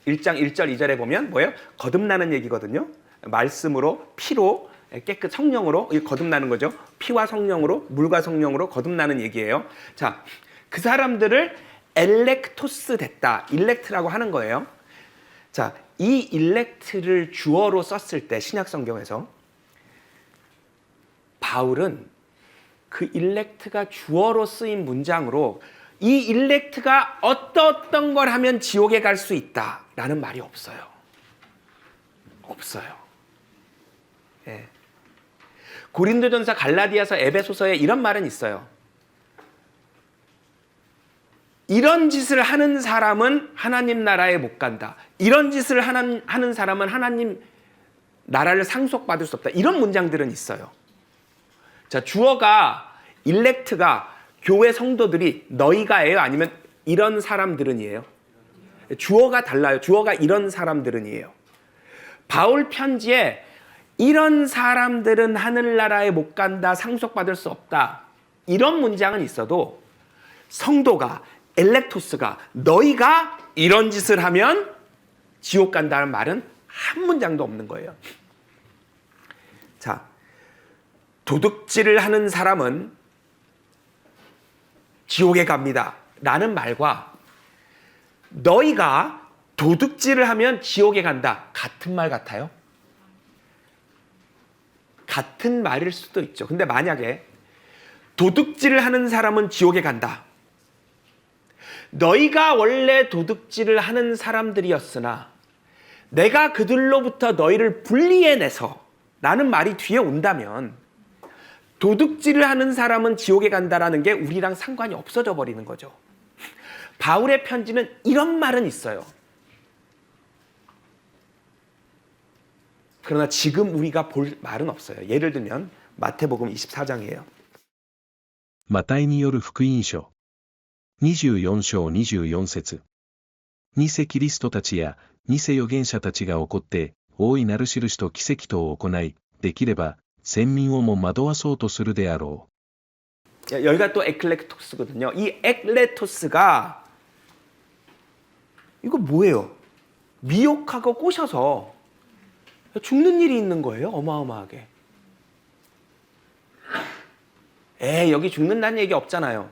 1장 1절 2절에 보면 뭐예요? 거듭나는 얘기거든요. 말씀으로, 피로, 깨끗 성령으로 거듭나는 거죠. 피와 성령으로, 물과 성령으로 거듭나는 얘기예요. 자, 그 사람들을 엘렉토스 됐다. 일렉트라고 하는 거예요. 자, 이 일렉트를 주어로 썼을 때 신약 성경에서 바울은 그 일렉트가 주어로 쓰인 문장으로 이 일렉트가 어떤 걸 하면 지옥에 갈 수 있다라는 말이 없어요. 없어요. 예. 고린도전서, 갈라디아서, 에베소서에 이런 말은 있어요. 이런 짓을 하는 사람은 하나님 나라에 못 간다. 이런 짓을 하는 사람은 하나님 나라를 상속받을 수 없다. 이런 문장들은 있어요. 자, 주어가 일렉트가 교회 성도들이 너희가예요? 아니면 이런 사람들은이에요? 주어가 달라요. 주어가 이런 사람들은이에요. 바울 편지에 이런 사람들은 하늘나라에 못 간다, 상속받을 수 없다, 이런 문장은 있어도 성도가, 엘렉토스가, 너희가 이런 짓을 하면 지옥 간다는 말은 한 문장도 없는 거예요. 자, 도둑질을 하는 사람은 지옥에 갑니다 라는 말과 너희가 도둑질을 하면 지옥에 간다, 같은 말 같아요? 같은 말일 수도 있죠. 근데 만약에 도둑질을 하는 사람은 지옥에 간다, 너희가 원래 도둑질을 하는 사람들이었으나 내가 그들로부터 너희를 분리해내서 라는 말이 뒤에 온다면 도둑질을 하는 사람은 지옥에 간다라는 게 우리랑 상관이 없어져 버리는 거죠. 바울의 편지는 이런 말은 있어요. 그러나 지금 우리가 볼 말은 없어요. 예를 들면 마태복음 24장이에요. マタイによる福音書。24章24節。偽キリストたちや偽預言者たちが起こって大いなる印と奇跡とを行い、できれば先民をも惑わそうとするであろう。 여기가 또 에클레토스거든요. 이 에클레토스가 이거 뭐예요? 미혹하고 꼬셔서 죽는 일이 있는 거예요. 어마어마하게. 여기 죽는다는 얘기 없잖아요.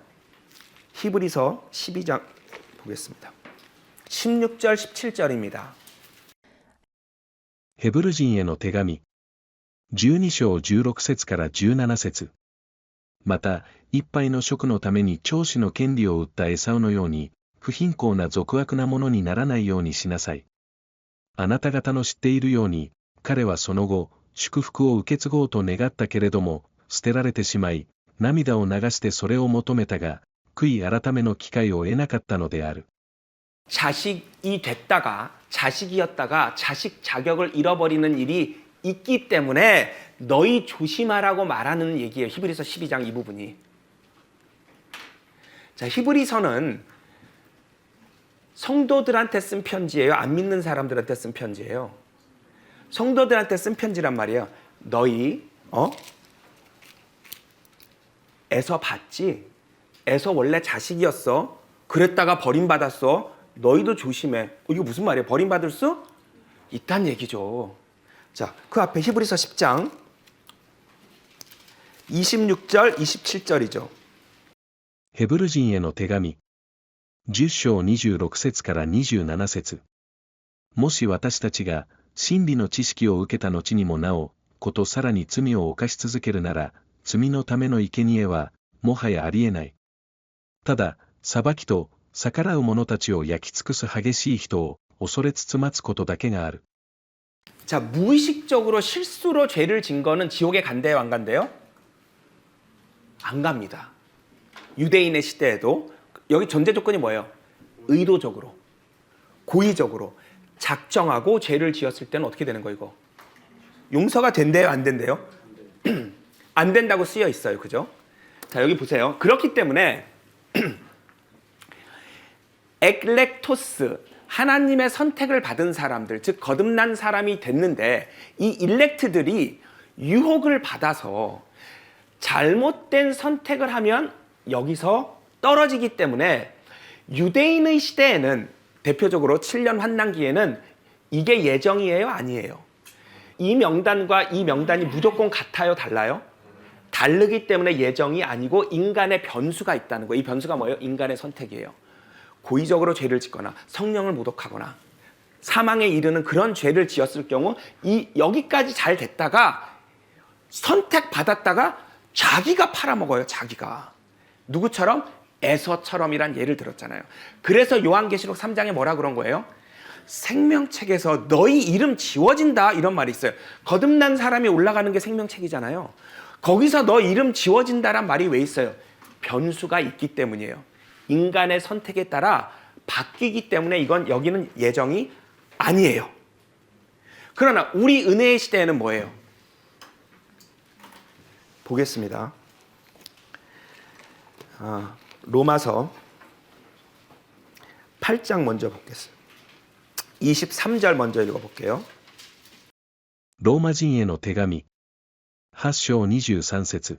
히브리서 12장 보겠습니다. 16절 17절입니다. ヘブル人への手紙。12章16節から17節。また、一杯の食のために長子の権利を売ったエサウのように、不貧困な俗悪なものにならないようにしなさい。あなた方の知っているように、彼はその後、祝福を受け継ごうと願ったけれども、捨てられてしまい、涙を流してそれを求めたが、悔い改めの機会を得なかったのである。 자식이 됐다가 자식이었다가 자식 자격을 잃어버리는 일이 있기 때문에 너희 조심하라고 말하는 얘기예요. 히브리서 12장 이 부분이. 자, 히브리서는 성도들한테 쓴 편지예요? 안 믿는 사람들한테 쓴 편지예요? 성도들한테 쓴 편지란 말이에요. 너희 에서 봤지? 에서 원래 자식이었어. 그랬다가 버림받았어. 너희도 조심해. 이거 무슨 말이에요? 버림받을 수 있다는 얘기죠. 자, 그 앞에 히브리서 10장 26절 27절이죠. ヘブル人への手紙。10章26節から27節。もし私たちが真理の知識を受けた後にもなお、ことさらに罪を犯し続けるなら、罪のための生贄は、もはやありえない。ただ、裁きと逆らう者たちを焼き尽くす激しい人を恐れつつ待つことだけがある。 자, 무의식적으로 실수로 죄를 진 거는 지옥에 간대요, 안 간대요? 안 갑니다. 유대인의 시대에도 여기 전제 조건이 뭐예요? 의도적으로, 고의적으로 작정하고 죄를 지었을 때는 어떻게 되는 거 이거? 용서가 된대요, 안 된대요? 안 된다고 쓰여 있어요, 그죠? 자, 여기 보세요. 그렇기 때문에 에클렉토스, 하나님의 선택을 받은 사람들, 즉 거듭난 사람이 됐는데 이 일렉트들이 유혹을 받아서 잘못된 선택을 하면 여기서 떨어지기 때문에 유대인의 시대에는 대표적으로 7년 환난기에는 이게 예정이에요, 아니에요? 이 명단과 이 명단이 무조건 같아요, 달라요? 다르기 때문에 예정이 아니고 인간의 변수가 있다는 거예요. 이 변수가 뭐예요? 인간의 선택이에요. 고의적으로 죄를 짓거나 성령을 모독하거나 사망에 이르는 그런 죄를 지었을 경우 여기까지 잘 됐다가 선택받았다가 자기가 팔아먹어요. 자기가. 누구처럼? 에서처럼이란 예를 들었잖아요. 그래서 요한계시록 3장에 뭐라 그런 거예요? 생명책에서 너희 이름 지워진다 이런 말이 있어요. 거듭난 사람이 올라가는 게 생명책이잖아요. 거기서 너 이름 지워진다란 말이 왜 있어요? 변수가 있기 때문이에요. 인간의 선택에 따라 바뀌기 때문에 이건 여기는 예정이 아니에요. 그러나 우리 은혜의 시대에는 뭐예요? 보겠습니다. 로마서 8장 먼저 보겠습니다. 23절 먼저 읽어볼게요. ローマ人への手紙。8章23節。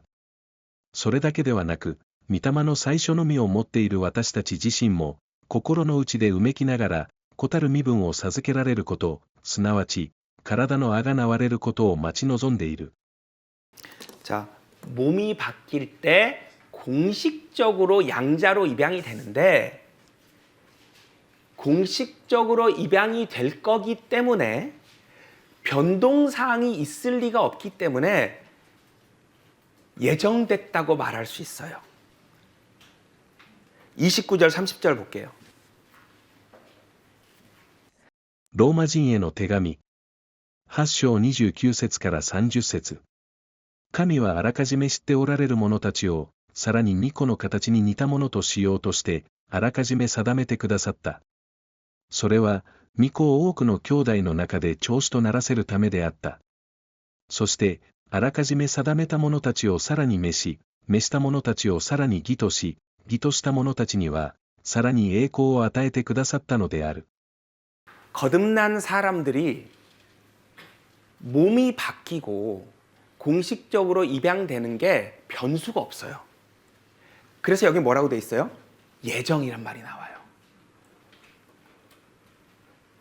それだけではなく、御霊の最初の実を持っている私たち自身も、心の内でうめきながら、子たる身分を授けられること、すなわち、体のあがなわれることを待ち望んでいる。 자, 몸이 바뀔 때 공식적으로 양자로 입양이 되는데 공식적으로 입양이 될 거기 때문에 변동사항이 있을 리가 없기 때문에 예정됐다고 말할 수 있어요. 29절 30절 볼게요. ローマ人への手紙。8章29節から30節。神はあらかじめ知っておられる者たちを、さらに2個の形に似たものとしようとして、あらかじめ定めてくださった。それは、御子を多くの兄弟の中で長子とならせるためであった。そして、あらかじめ定めた者たちをさらに召し、召した者たちをさらに義とし、義とした者たちには、さらに栄光を与えてくださったのである。 거듭난 사람들이 몸이 바뀌고 공식적으로 입양되는 게 변수가 없어요. 그래서 여기 뭐라고 돼 있어요? 예정이란 말이 나와요.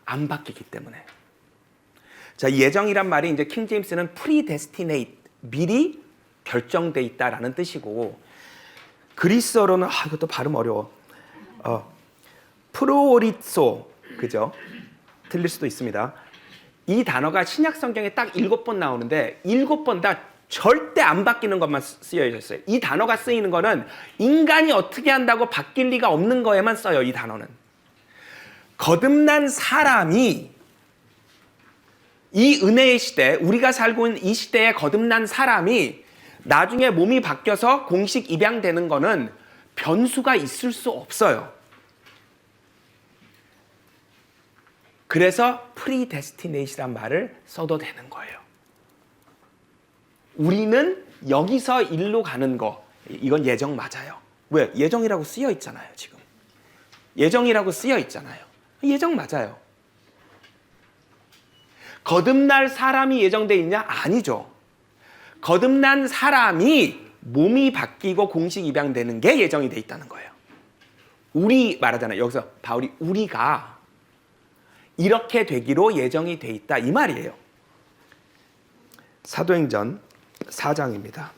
안 바뀌기 때문에. 자, 예정이란 말이 이제 킹 제임스는 predestinate, 미리 결정돼 있다라는 뜻이고, 그리스어로는 이것도 발음 어려워. 프로오리소, 그죠? 틀릴 수도 있습니다. 이 단어가 신약 성경에 딱 7번 나오는데 7번 다 절대 안 바뀌는 것만 쓰여 있어요. 이 단어가 쓰이는 거는 인간이 어떻게 한다고 바뀔 리가 없는 거에만 써요. 이 단어는. 거듭난 사람이 이 은혜의 시대, 우리가 살고 있는 이 시대에 거듭난 사람이 나중에 몸이 바뀌어서 공식 입양되는 거는 변수가 있을 수 없어요. 그래서 predestinate이란 말을 써도 되는 거예요. 우리는 여기서 일로 가는 거, 이건 예정 맞아요. 왜? 예정이라고 쓰여 있잖아요, 지금. 예정이라고 쓰여 있잖아요. 예정 맞아요. 거듭날 사람이 예정돼 있냐? 아니죠. 거듭난 사람이 몸이 바뀌고 공식 입양되는 게 예정이 돼 있다는 거예요. 우리 말하잖아요. 여기서 바울이 우리가 이렇게 되기로 예정이 돼 있다 이 말이에요. 사도행전 4장입니다.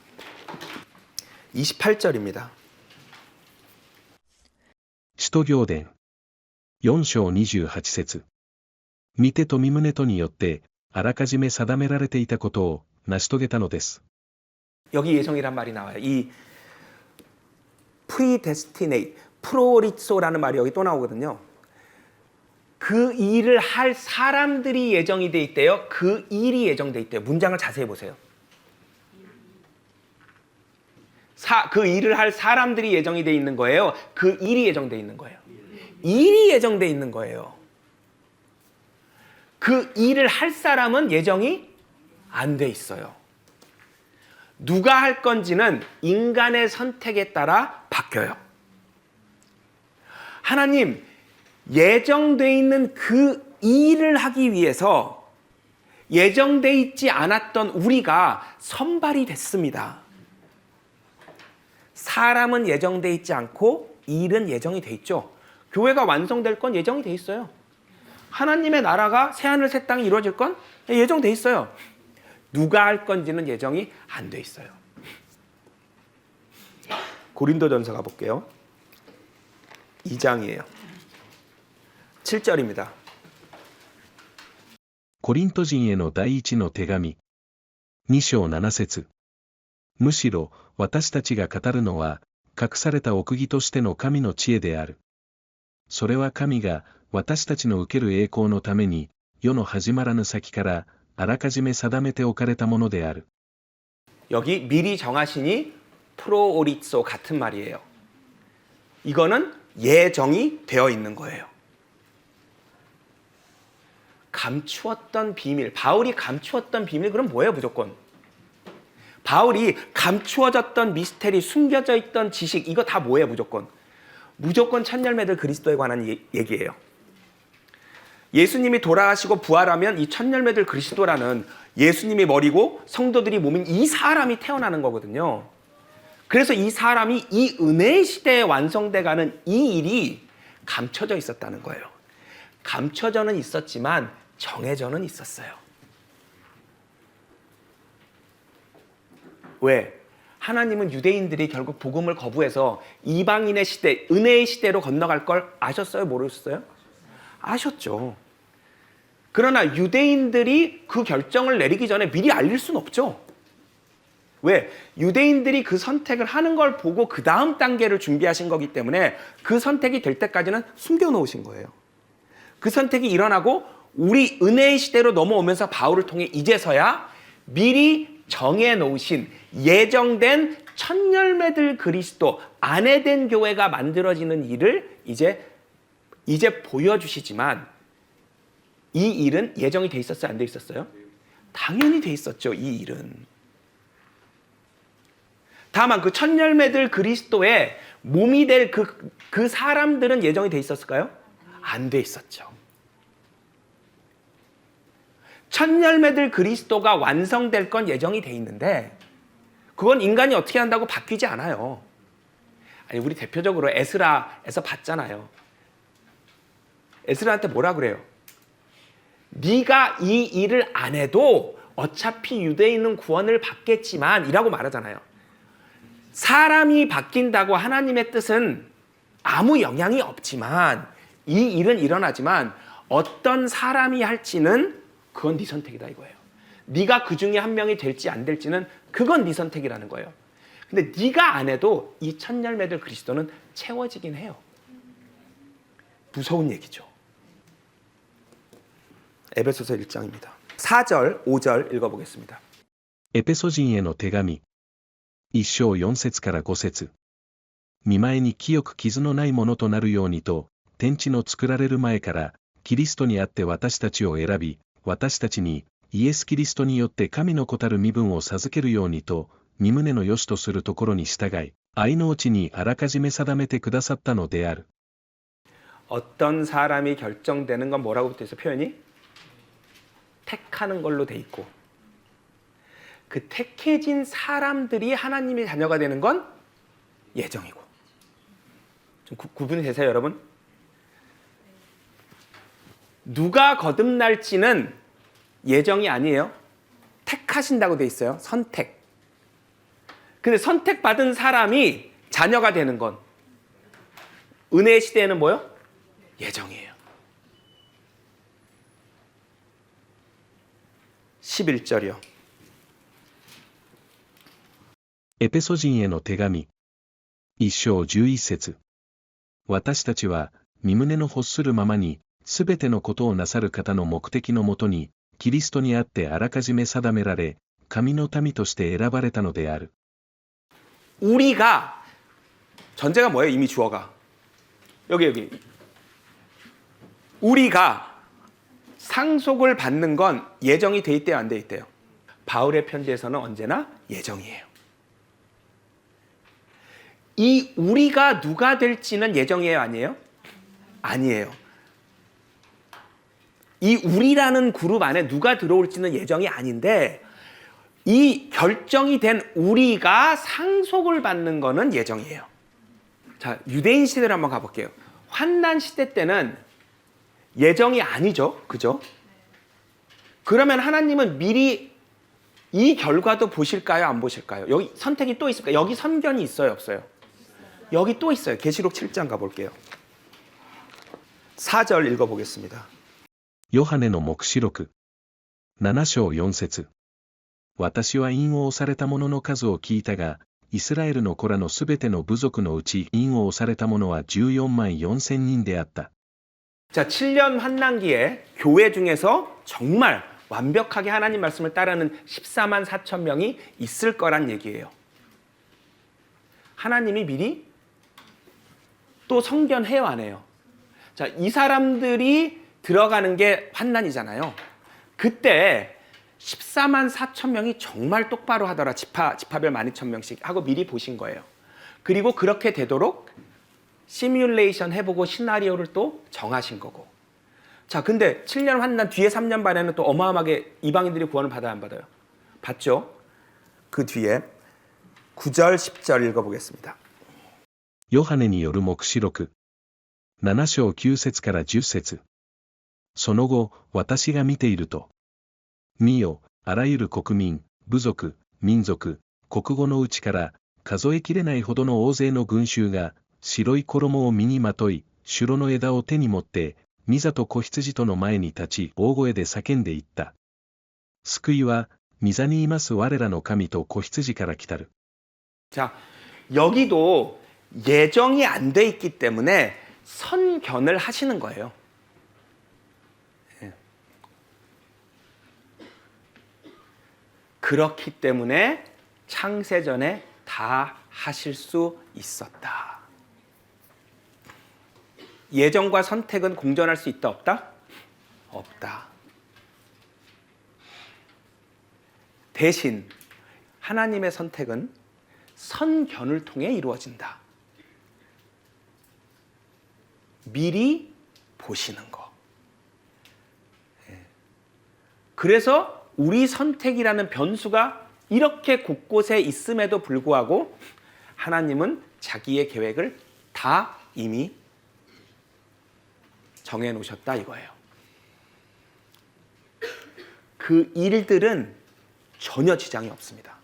28절입니다. 使徒行伝4章28節。御手と御胸とによってあらかじめ定められていたことを成し遂げたのです。 여기 예정이란 말이 나와요. 이 predestinate, 프로리소라는 말이 여기 또 나오거든요. 그 일을 할 사람들이 예정이 돼 있대요. 그 일이 예정돼 있대요. 문장을 자세히 보세요. 그 일을 할 사람들이 예정이 돼 있는 거예요. 그 일이 예정돼 있는 거예요. 일이 예정돼 있는 거예요. 그 일을 할 사람은 예정이 안 돼 있어요. 누가 할 건지는 인간의 선택에 따라 바뀌어요. 하나님, 예정돼 있는 그 일을 하기 위해서 예정돼 있지 않았던 우리가 선발이 됐습니다. 사람은 예정돼 있지 않고 일은 예정이 돼 있죠. 교회가 완성될 건 예정이 돼 있어요. 하나님의 나라가 새하늘 새 땅이 이루어질 건 예정돼 있어요. 누가 할 건지는 예정이 안 돼 있어요. 고린도전서 가볼게요. 2장이에요. 7절입니다. コリント人への第一の手紙2章7節。むしろ私たちが語るのは隠された奥義としての神の知恵である。それは神が私たちの受ける栄光のために世の始まらぬ先からあらかじめ定めておかれたものである。 여기 미리 정하시니 프로오리소 같은 말이에요. 이거는 예정이 되어 있는 거예요. 감추었던 비밀, 바울이 감추었던 비밀 그럼 뭐예요 무조건? 바울이 감추어졌던 미스테리, 숨겨져 있던 지식 이거 다 뭐예요 무조건? 무조건 첫 열매들 그리스도에 관한 얘기예요. 예수님이 돌아가시고 부활하면 이 첫 열매들 그리스도라는 예수님이 머리고 성도들이 몸인 이 사람이 태어나는 거거든요. 그래서 이 사람이 이 은혜의 시대에 완성돼가는 이 일이 감춰져 있었다는 거예요. 감춰져는 있었지만 정해져는 있었어요. 왜? 하나님은 유대인들이 결국 복음을 거부해서 이방인의 시대, 은혜의 시대로 건너갈 걸 아셨어요? 모르셨어요? 아셨죠. 그러나 유대인들이 그 결정을 내리기 전에 미리 알릴 수는 없죠. 왜? 유대인들이 그 선택을 하는 걸 보고 그 다음 단계를 준비하신 거기 때문에 그 선택이 될 때까지는 숨겨놓으신 거예요. 그 선택이 일어나고 우리 은혜의 시대로 넘어오면서 바울을 통해 이제서야 미리 정해놓으신 예정된 천열매들 그리스도 아내된 교회가 만들어지는 일을 이제 보여주시지만 이 일은 예정이 돼 있었어요? 안 돼 있었어요? 당연히 돼 있었죠. 이 일은. 다만 그 천열매들 그리스도의 몸이 될 그 사람들은 예정이 돼 있었을까요? 안 돼 있었죠. 천열매들 그리스도가 완성될 건 예정이 돼 있는데 그건 인간이 어떻게 한다고 바뀌지 않아요. 아니 우리 대표적으로 에스라에서 봤잖아요. 에스라한테 뭐라 그래요? 네가 이 일을 안 해도 어차피 유대인은 구원을 받겠지만 이라고 말하잖아요. 사람이 바뀐다고 하나님의 뜻은 아무 영향이 없지만 이 일은 일어나지만 어떤 사람이 할지는 그건 네 선택이다 이거예요. 네가 그 중에 한 명이 될지 안 될지는 그건 네 선택이라는 거예요. 근데 네가 안 해도 이 천열매들 그리스도는 채워지긴 해요. 무서운 얘기죠. 에베소서 1장입니다. 4절, 5절 읽어보겠습니다. エペソ人への手紙。1章4節から5節。見前に清く傷のないものとなるようにと、天地の作られる前から、キリストにあって私たちを選び、私たちに、イエス・キリストによって神の子たる身分を授けるようにと、身旨の良しとするところに従い、愛のうちにあらかじめ定めてくださったのである。 어떤 사람이 결정되는 건 뭐라고 붙어 있어 표현이? 택하는 걸로 돼 있고 그 택해진 사람들이 하나님의 자녀가 되는 건 예정이고. 좀 구분이 되세요 여러분? 누가 거듭날지는 예정이 아니에요. 택하신다고 돼 있어요. 선택. 근데 선택받은 사람이 자녀가 되는 건 은혜의 시대에는 뭐요? 예정이에요. 11절이요. エペソ人への手紙。1章11節。私たちは、身旨の欲するままに、すべてのことをなさる方の目的のもとに、キリストにあってあらかじめ定められ、神の民として選ばれたのである。 우리가 전제가 뭐예요? 이미 주어가. 여기. 우리가 상속을 받는 건 예정이 돼 있대요, 안 돼 있대요? 바울의 편지에서는 언제나 예정이에요. 이 우리가 누가 될지는 예정이에요, 아니에요? 아니에요. 이 우리라는 그룹 안에 누가 들어올지는 예정이 아닌데 이 결정이 된 우리가 상속을 받는 거는 예정이에요. 자, 유대인 시대를 한번 가볼게요. 환난 시대 때는 예정이 아니죠. 그죠? 그러면 하나님은 미리 이 결과도 보실까요? 안 보실까요? 여기 선택이 또 있을까요? 여기 선견이 있어요? 없어요? 여기 또 있어요. 계시록 7장 가볼게요. 4절 읽어보겠습니다. ヨハネの黙示録。7章4節。私は印を押された者の数を聞いたが、イスラエルの子らのすべての部族のうち印を押された者は14万4千人であった。 자, 7년 환난기에 교회 중에서 정말 완벽하게 하나님 말씀을 따르는 14만 4천 명이 있을 거란 얘기예요. 하나님이 미리 또 성견해요, 안 해요? 자, 이 사람들이 들어가는 게 환난이잖아요. 그때 14만 4천 명이 정말 똑바로 하더라. 지파별 12,000명씩 하고 미리 보신 거예요. 그리고 그렇게 되도록 시뮬레이션 해보고 시나리오를 또 정하신 거고 자, 근데 7년 환난 뒤에 3년 반에는 또 어마어마하게 이방인들이 구원을 받아야 안 받아요? 받죠? 그 뒤에 9절, 10절 읽어보겠습니다. ヨハネによる黙示録。7章9節から10節。その後、私が見ていると。見よ、あらゆる国民、部族、民族、国語のうちから、数えきれないほどの大勢の群衆が、白い衣を身にまとい、シュロの枝を手に持って、御座と子羊との前に立ち、大声で叫んでいった。救いは、御座にいます我らの神と子羊から来たる。 자, 여기도 예정이 안 돼 있기 때문에 선견을 하시는 거예요. 그렇기 때문에 창세전에 다 하실 수 있었다. 예정과 선택은 공존할 수 있다, 없다? 없다. 대신 하나님의 선택은 선견을 통해 이루어진다. 미리 보시는 거. 그래서 우리 선택이라는 변수가 이렇게 곳곳에 있음에도 불구하고 하나님은 자기의 계획을 다 이미 정해 놓으셨다 이거예요. 그 일들은 전혀 지장이 없습니다.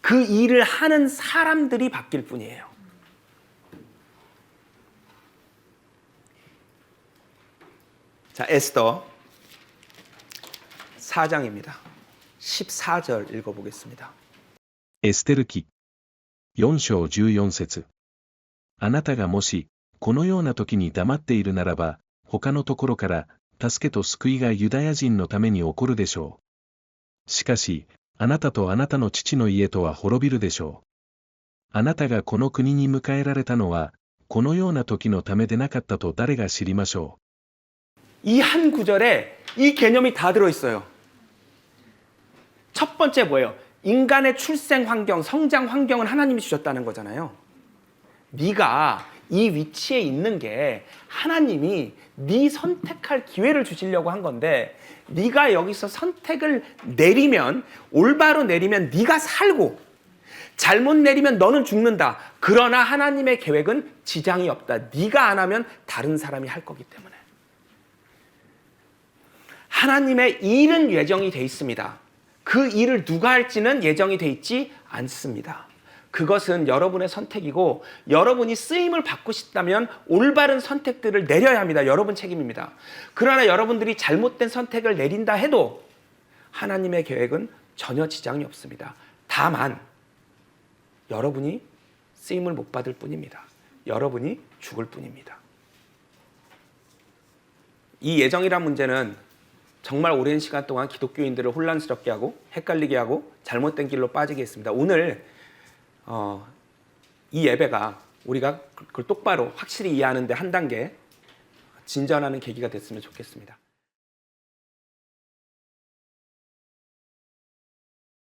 그 일을 하는 사람들이 바뀔 뿐이에요. 자, 에스더 4장입니다. 14절 읽어보겠습니다. エステル記4章14節。あなたがもし、このような時に黙っているならば、他のところから、助けと救いがユダヤ人のために起こるでしょう。しかし、あなたとあなたの父の家とは滅びるでしょう。あなたがこの国に迎えられたのは、このような時のためでなかったと誰が知りましょう。 이 한 구절에 이 개념이 다 들어있어요. 첫 번째 뭐예요? 인간의 출생 환경, 성장 환경은 하나님이 주셨다는 거잖아요. 네가 이 위치에 있는 게 하나님이 네 선택할 기회를 주시려고 한 건데 네가 여기서 선택을 내리면 올바로 내리면 네가 살고 잘못 내리면 너는 죽는다. 그러나 하나님의 계획은 지장이 없다. 네가 안 하면 다른 사람이 할 거기 때문에. 하나님의 일은 예정이 돼 있습니다. 그 일을 누가 할지는 예정이 돼 있지 않습니다. 그것은 여러분의 선택이고 여러분이 쓰임을 받고 싶다면 올바른 선택들을 내려야 합니다. 여러분 책임입니다. 그러나 여러분들이 잘못된 선택을 내린다 해도 하나님의 계획은 전혀 지장이 없습니다. 다만 여러분이 쓰임을 못 받을 뿐입니다. 여러분이 죽을 뿐입니다. 이 예정이란 문제는 정말 오랜 시간 동안 기독교인들을 혼란스럽게 하고 헷갈리게 하고 잘못된 길로 빠지게 했습니다. 오늘 이 예배가 우리가 그걸 똑바로 확실히 이해하는데 한 단계 진전하는 계기가 됐으면 좋겠습니다.